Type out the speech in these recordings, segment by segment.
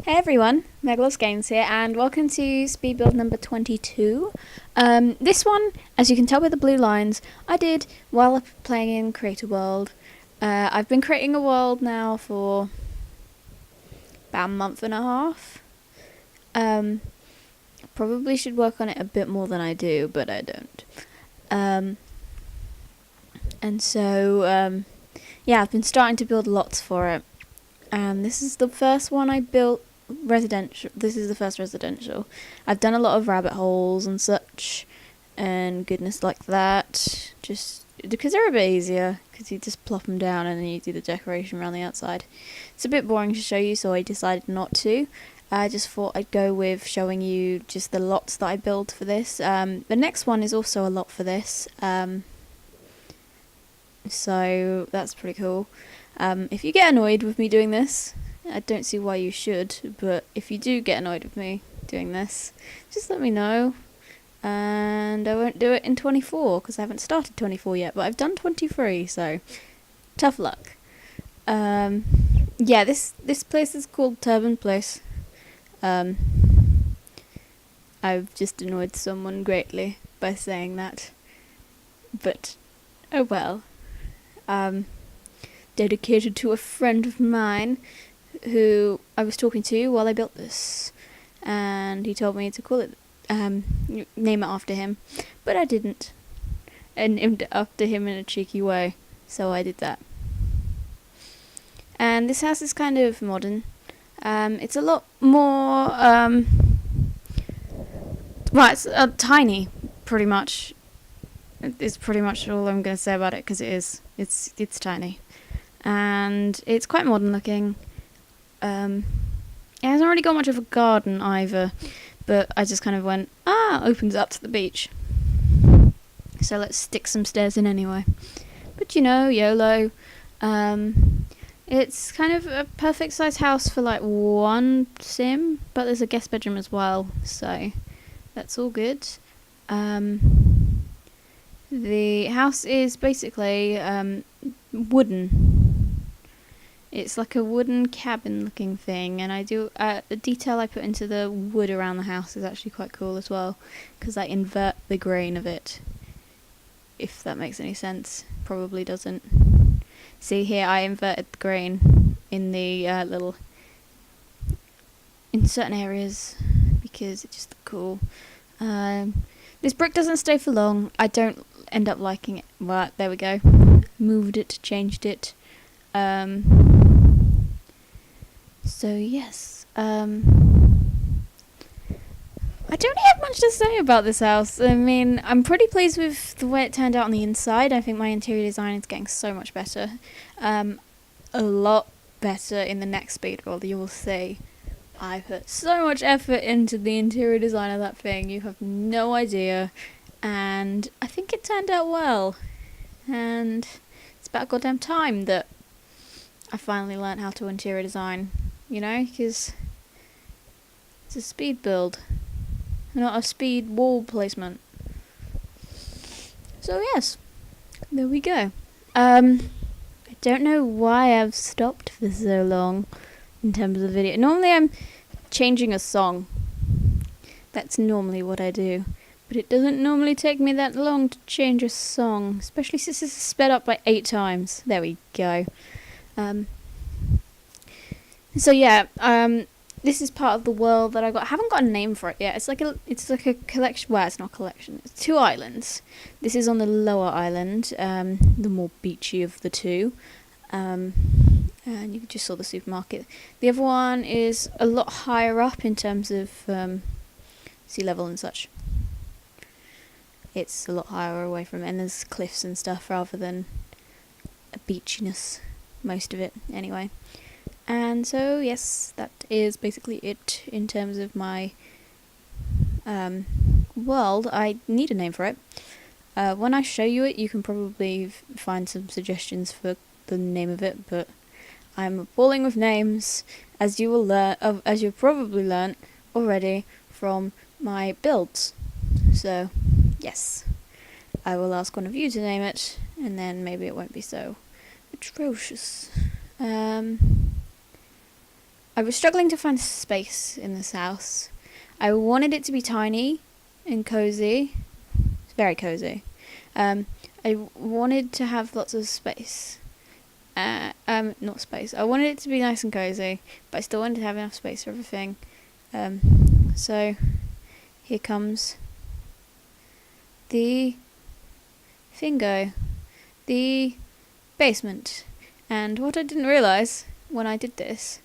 Hey everyone, Megalos Games here, and welcome to speed build number 22. This one, as you can tell by the blue lines, I did while playing in Create a World. I've been creating a world now for about a month and a half. Probably should work on it a bit more than I do, but I don't. Yeah, I've been starting to build lots for it. And this is the first one I built residential. This is the first residential. I've done a lot of rabbit holes and such and goodness like that, just because they're a bit easier, because you just plop them down and then you do the decoration around the outside. It's a bit boring to show you, so I decided not to. I just thought I'd go with showing you just the lots that I build for this. The next one is also a lot for this, so that's pretty cool. If you get annoyed with me doing this, I don't see why you should, but if you do get annoyed with me doing this, just let me know, and I won't do it in 24, because I haven't started 24 yet, but I've done 23, so tough luck. Yeah, this place is called Turban Place. I've just annoyed someone greatly by saying that, but oh well. Dedicated to a friend of mine who I was talking to while I built this, and he told me to call it, name it after him, but I didn't, and named it after him in a cheeky way, so I did that. And this house is kind of modern. It's a lot more, it's tiny, pretty much. It's pretty much all I'm going to say about it, because it's tiny. And it's quite modern looking. It hasn't really got much of a garden either, but I just kind of went, opens up to the beach, so let's stick some stairs in anyway. But you know, YOLO. It's kind of a perfect size house for like one sim, but there's a guest bedroom as well, so that's all good. The house is basically wooden. It's like a wooden cabin looking thing, and I do the detail I put into the wood around the house is actually quite cool as well, because I invert the grain of it, if that makes any sense. Probably doesn't. See here, I inverted the grain in the in certain areas because it's just cool. This brick doesn't stay for long. I don't end up liking it. Well, there we go. Moved it, changed it. So yes, I don't have much to say about this house. I mean, I'm pretty pleased with the way it turned out on the inside. I think my interior design is getting so much better. A lot better in the next speed build, you will see. I put so much effort into the interior design of that thing, you have no idea. And I think it turned out well. And it's about goddamn time that I finally learned how to interior design, you know, because it's a speed build, not a speed wall placement. So yes, there we go. I don't know why I've stopped for so long in terms of video. Normally I'm changing a song. That's normally what I do. But it doesn't normally take me that long to change a song, especially since this is sped up by 8 times. There we go. So yeah, this is part of the world that I got. I haven't got a name for it yet. It's like a collection. Well, it's not a collection. It's 2 islands. This is on the lower island, the more beachy of the 2. And you just saw the supermarket. The other one is a lot higher up in terms of sea level and such. It's a lot higher away from it, and there's cliffs and stuff rather than a beachiness, most of it anyway. And so yes, that is basically it in terms of my world. I need a name for it. When I show you it, you can probably find some suggestions for the name of it, but I'm balling with names, as you will learn, as you've probably learnt already from my builds. So yes, I will ask one of you to name it, and then maybe it won't be so atrocious. I was struggling to find space in this house. I wanted it to be tiny and cozy. It's very cozy. I wanted to have lots of space. Not space. I wanted it to be nice and cozy, but I still wanted to have enough space for everything. So here comes the thingo, the basement. And what I didn't realise when I did this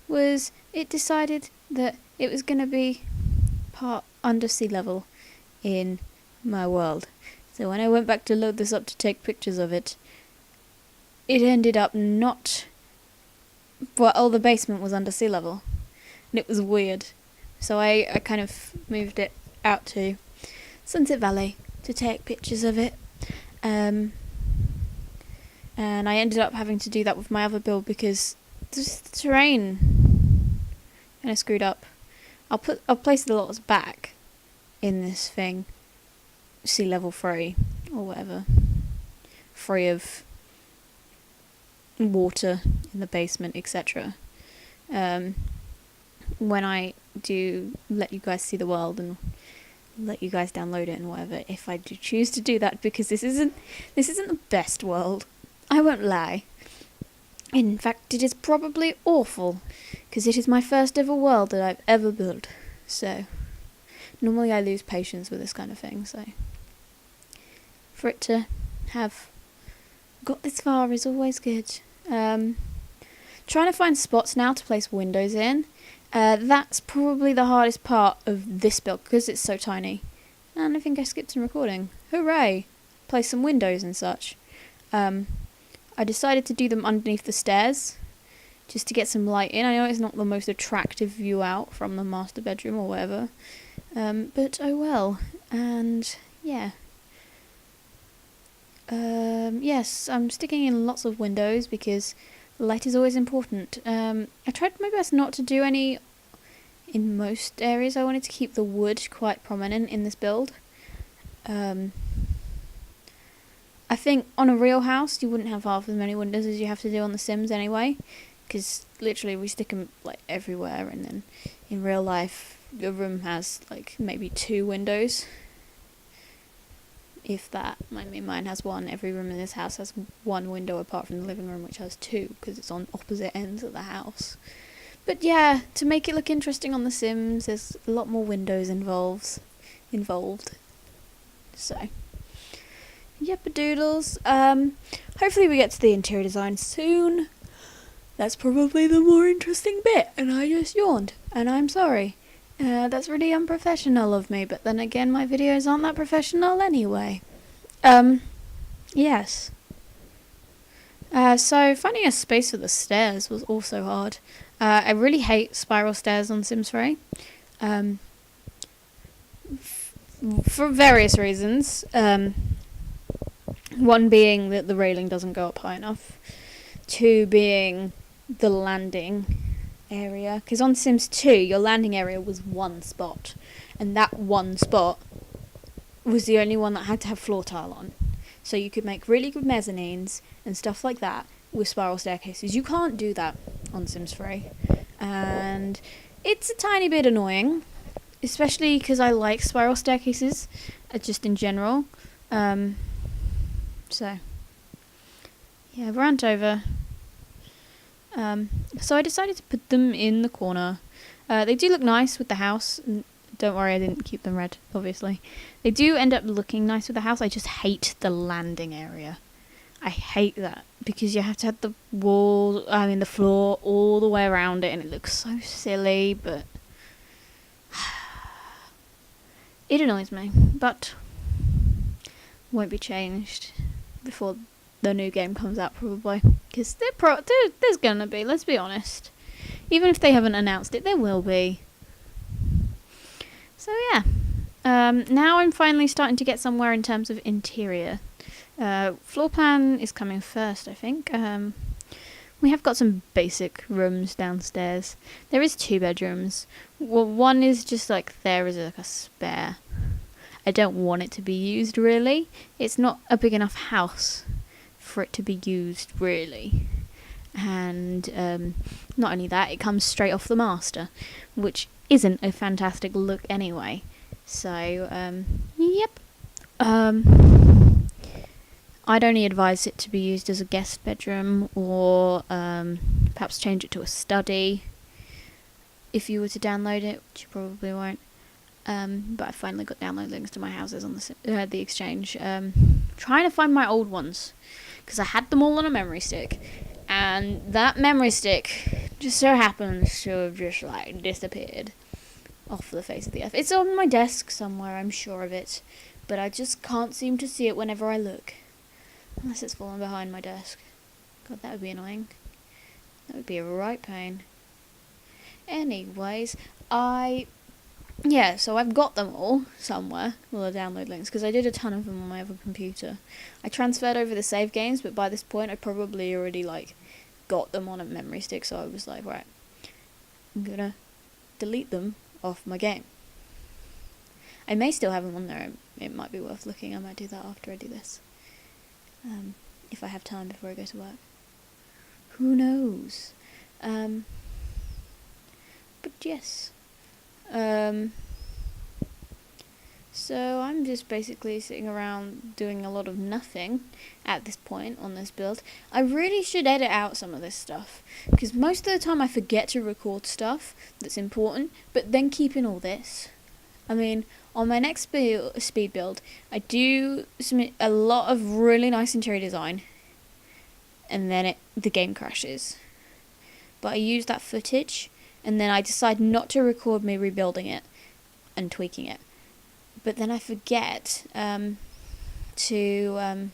was it decided that it was going to be part under sea level in my world. So when I went back to load this up to take pictures of it, it ended up not... Well, the basement was under sea level. And it was weird. So I kind of moved it out to Sunset Valley to take pictures of it. And I ended up having to do that with my other build because just the terrain kind of screwed up. I'll place the lots back in this thing, sea level free or whatever, free of water in the basement, etc. When I do let you guys see the world and let you guys download it and whatever, if I do choose to do that, because this isn't the best world, I won't lie. In fact, it is probably awful, because it is my first ever world that I've ever built. So normally I lose patience with this kind of thing, so for it to have got this far is always good. Trying to find spots now to place windows in. That's probably the hardest part of this build because it's so tiny. And I think I skipped some recording. Hooray! Place some windows and such. I decided to do them underneath the stairs just to get some light in. I know it's not the most attractive view out from the master bedroom or whatever. But oh well. And yeah. Yes, I'm sticking in lots of windows because light is always important. I tried my best not to do any in most areas. I wanted to keep the wood quite prominent in this build. I think on a real house you wouldn't have half as many windows as you have to do on The Sims anyway, because literally we stick them like everywhere, and then in real life the room has like maybe 2 windows. If that. I mean, mine has 1. Every room in this house has 1 window apart from the living room, which has 2 because it's on opposite ends of the house. But yeah, to make it look interesting on The Sims, there's a lot more windows involved. So, yep-a-doodles. Hopefully we get to the interior design soon. That's probably the more interesting bit, and I just yawned, and I'm sorry. That's really unprofessional of me, but then again, my videos aren't that professional anyway. Yes. So finding a space for the stairs was also hard. I really hate spiral stairs on Sims 3. For various reasons. One being that the railing doesn't go up high enough. 2 being the landing area, because on Sims 2 your landing area was 1 spot, and that 1 spot was the only one that had to have floor tile on, so you could make really good mezzanines and stuff like that with spiral staircases. You can't do that on Sims 3, and it's a tiny bit annoying, especially because I like spiral staircases just in general. So yeah, rant over. So I decided to put them in the corner. They do look nice with the house. Don't worry, I didn't keep them red, obviously. They do end up looking nice with the house. I just hate the landing area. I hate that because you have to have the the floor all the way around it, and it looks so silly, but it annoys me. But won't be changed before the new game comes out, probably, because there's gonna be, let's be honest, even if they haven't announced it, there will be. So yeah, now I'm finally starting to get somewhere in terms of interior. Floor plan is coming first, I think. We have got some basic rooms downstairs. There is 2 bedrooms. Well, one is just like there is like a spare. I don't want it to be used, really. It's not a big enough house for it to be used, really. and not only that, it comes straight off the master, which isn't a fantastic look anyway. So yep. I'd only advise it to be used as a guest bedroom, or perhaps change it to a study if you were to download it, which you probably won't. But I finally got download links to my houses on the exchange. Trying to find my old ones, because I had them all on a memory stick, and that memory stick just so happens to have just like disappeared off the face of the earth. It's on my desk somewhere, I'm sure of it, but I just can't seem to see it whenever I look. Unless it's fallen behind my desk. God, that would be annoying. That would be a right pain. Anyways, so I've got them all somewhere, all the download links, because I did a ton of them on my other computer. I transferred over the save games, but by this point I probably already got them on a memory stick, so I was like, right, I'm gonna delete them off my game. I may still have them on there. It might be worth looking. I might do that after I do this, if I have time before I go to work. Who knows? But yes. So I'm just basically sitting around doing a lot of nothing at this point on this build. I really should edit out some of this stuff, because most of the time I forget to record stuff that's important, but then keep in all this. I mean, on my next speed build, I do submit a lot of really nice interior design, and then the game crashes. But I use that footage, and then I decide not to record me rebuilding it and tweaking it. But then I forget to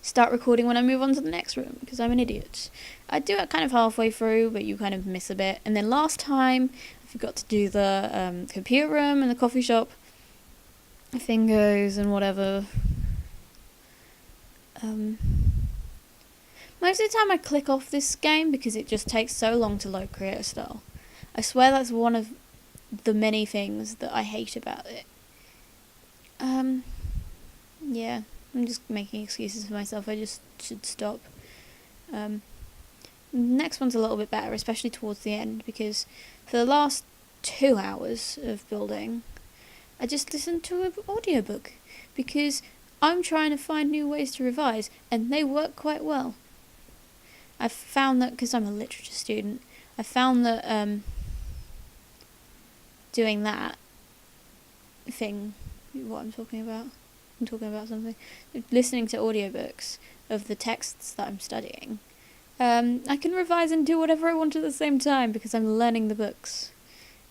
start recording when I move on to the next room, because I'm an idiot. I do it kind of halfway through, but you kind of miss a bit. And then last time, I forgot to do the computer room and the coffee shop thingos and whatever. Most of the time I click off this game because it just takes so long to load creator style. I swear that's one of the many things that I hate about it. Yeah, I'm just making excuses for myself. I just should stop. Next one's a little bit better, especially towards the end, because for the last 2 hours of building, I just listened to an audiobook, because I'm trying to find new ways to revise, and they work quite well. I've found that, because I'm a literature student, I found that doing that thing, what I'm talking about something, listening to audiobooks of the texts that I'm studying, I can revise and do whatever I want at the same time, because I'm learning the books,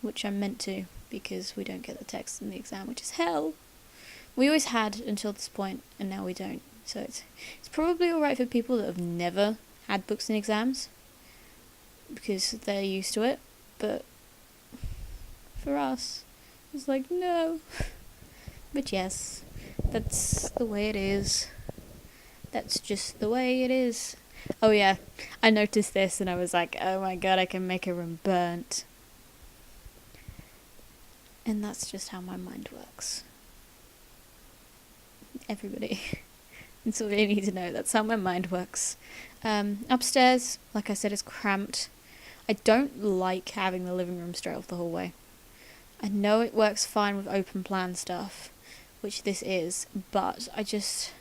which I'm meant to, because we don't get the text in the exam, which is hell. We always had until this point, and now we don't. So it's probably alright for people that have never had books in exams, because they're used to it, but for us, it's like, no. But yes, that's the way it is. That's just the way it is. Oh yeah, I noticed this and I was like, oh my god, I can make a room burnt. And that's just how my mind works. Everybody. That's all you need to know. That's how my mind works. Upstairs, like I said, is cramped. I don't like having the living room straight off the hallway. I know it works fine with open plan stuff, which this is, but I don't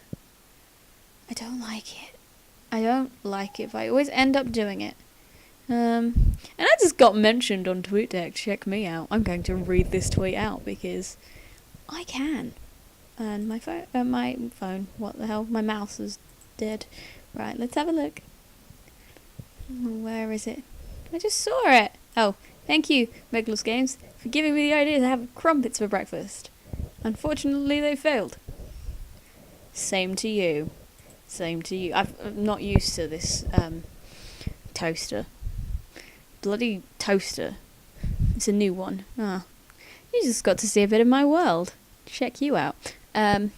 like it. I don't like it, but I always end up doing it. And I just got mentioned on TweetDeck. Check me out. I'm going to read this tweet out because I can. And my phone, what the hell? My mouse is dead. Right, let's have a look. Where is it? I just saw it. Oh, thank you, Megabuild Games, for giving me the idea to have crumpets for breakfast. Unfortunately, they failed. Same to you. Same to you. I'm not used to this toaster. Bloody toaster. It's a new one. Ah, you just got to see a bit of my world. Check you out. That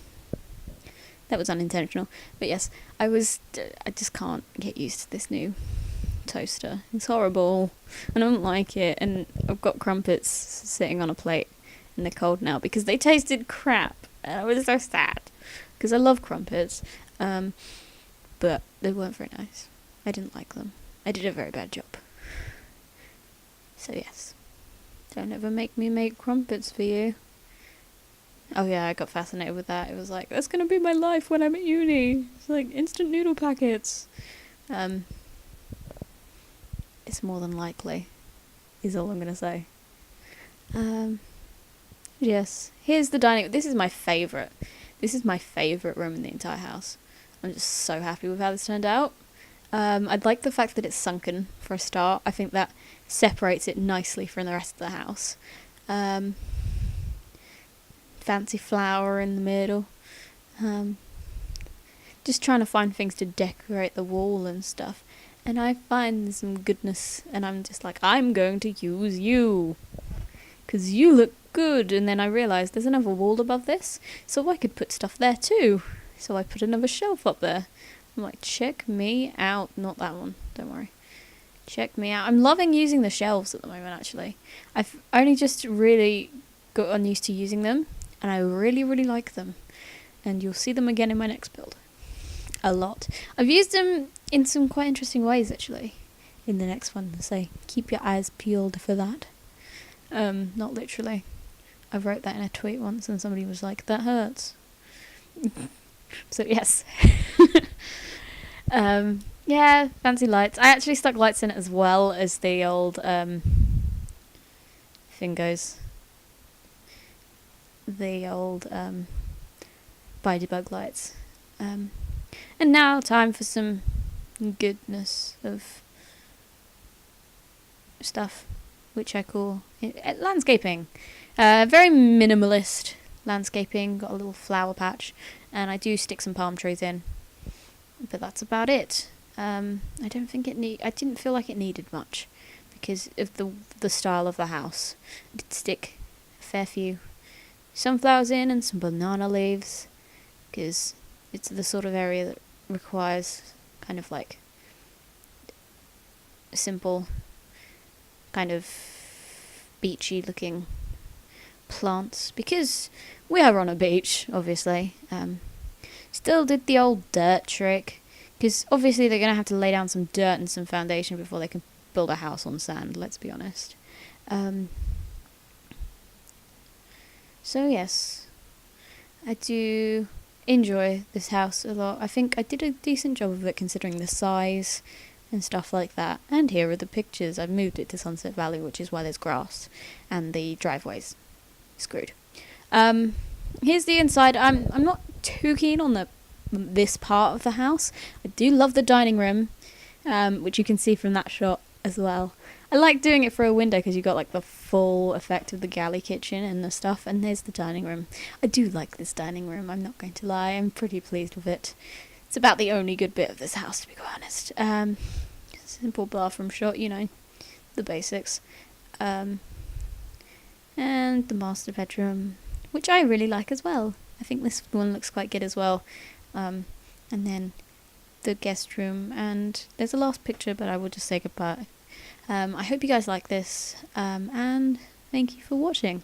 was unintentional. But yes, I just can't get used to this new toaster. It's horrible. I don't like it. And I've got crumpets sitting on a plate and they're cold now because they tasted crap. And I was so sad because I love crumpets. But they weren't very nice. I didn't like them. I did a very bad job. So yes. Don't ever make me make crumpets for you. Oh yeah, I got fascinated with that. It was like, that's gonna be my life when I'm at uni. It's like instant noodle packets. It's more than likely, is all I'm gonna say. Yes, here's the dining. This is my favourite. This is my favourite room in the entire house. I'm just so happy with how this turned out. I'd like the fact that it's sunken for a start. I think that separates it nicely from the rest of the house. Fancy flower in the middle. Just trying to find things to decorate the wall and stuff. And I find some goodness, and I'm just like, I'm going to use you. 'Cause you look good. And then I realised there's another wall above this, so I could put stuff there too. So I put another shelf up there. I'm like, check me out. Not that one, don't worry. Check me out. I'm loving using the shelves at the moment, actually. I've only just really gotten used to using them, and I really, really like them. And you'll see them again in my next build. A lot. I've used them in some quite interesting ways, actually, in the next one. So keep your eyes peeled for that. Not literally. I wrote that in a tweet once, and somebody was like, that hurts. So yes. Yeah, fancy lights. I actually stuck lights in it as well as the old thing goes. The old by debug lights. And now time for some goodness of stuff, which I call landscaping. Very minimalist landscaping. Got a little flower patch, and I do stick some palm trees in, but that's about it. I don't think I didn't feel like it needed much because of the style of the house. I did stick a fair few sunflowers in and some banana leaves because it's the sort of area that requires kind of like simple, kind of beachy looking plants because we are on a beach, obviously. Still did the old dirt trick because obviously they're going to have to lay down some dirt and some foundation before they can build a house on sand, let's be honest. So yes, I do enjoy this house a lot. I think I did a decent job of it considering the size and stuff like that. And here are the pictures. I've moved it to Sunset Valley, which is why there's grass and the driveway's screwed. Here's the inside. I'm not too keen on this part of the house. I do love the dining room, which you can see from that shot as well. I like doing it through a window because you got like the full effect of the galley kitchen and the stuff. And there's the dining room. I do like this dining room, I'm not going to lie. I'm pretty pleased with it. It's about the only good bit of this house, to be quite honest. Simple bathroom shot, you know, the basics. And the master bedroom, which I really like as well. I think this one looks quite good as well. And then the guest room, and there's a last picture, but I will just say goodbye. I hope you guys like this, and thank you for watching.